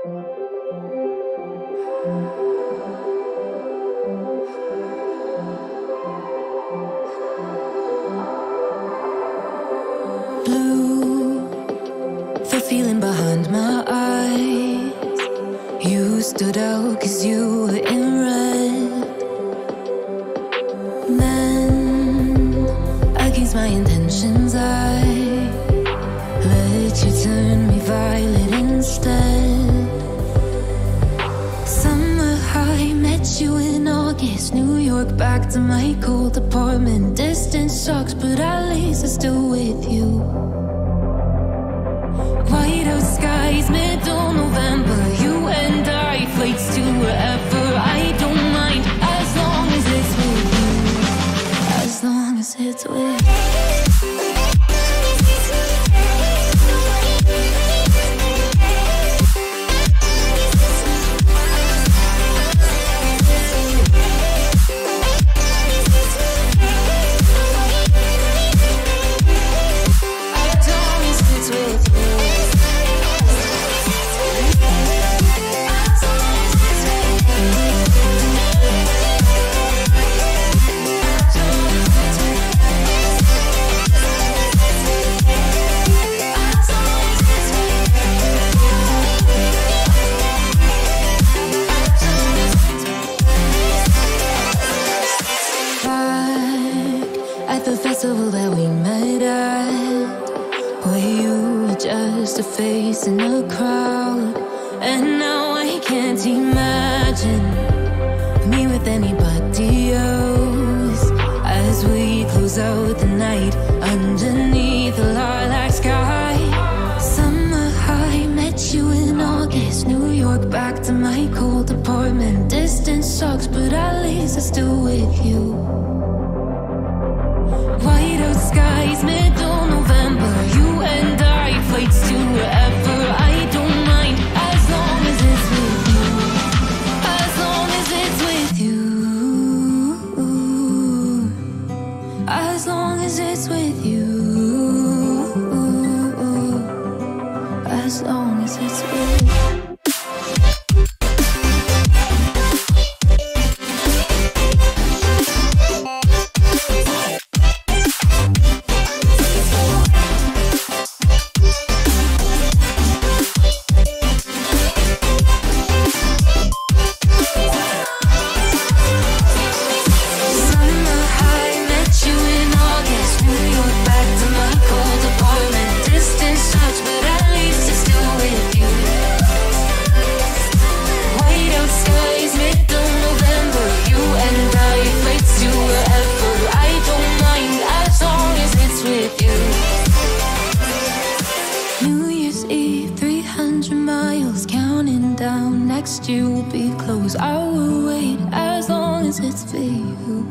Blue, the feeling behind my eyes. You stood out 'cause you were in red. Then, against my intentions, I let you turn me violet instead. Summer high, met you in August. New York, back to my cold apartment. Distance sucks, but at least I'm still with you. White out skies, middle November. You and I, flights to wherever. I don't mind, as long as it's with you. As long as it's with you. Festival that we met at, where you were just a face in a crowd. And now I can't imagine me with anybody else, as we close out the night underneath the lilac sky. Summer high, met you in August. New York, back to my cold apartment. Distance sucks, but at least I'm still with you. White out skies, middle November. You and I, flights to wherever. I don't mind, as long as it's with you. As long as it's with you. As long as it's with you. As long as it's with you. You will be close. I will wait as long as it's for you.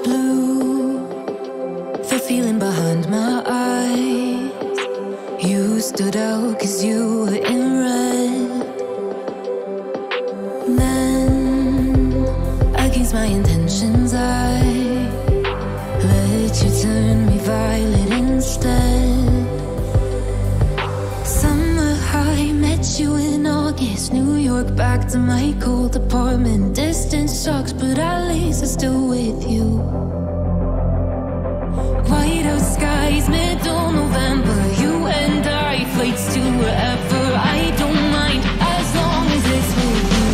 Blue, the feeling behind my eyes. You stood out 'cause you were in red. Then, against my intentions, I let you turn me violet instead. Summer high, met you in August. New York, back to my cold apartment. Distance sucks, but at least I'm still with you. White out skies, middle November. You and I, flights to wherever. I don't mind, as long as it's with you.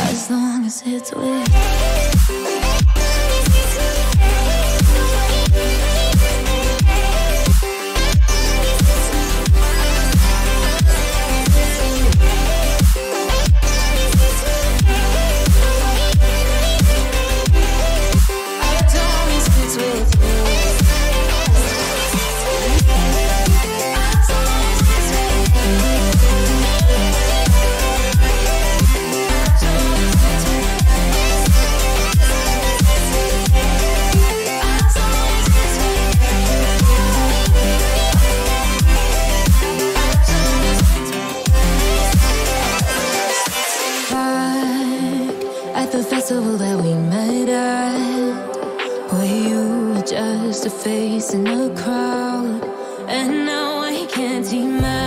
As long as it's with you. As long as it's with you. just a face in a crowd. And now I can't imagine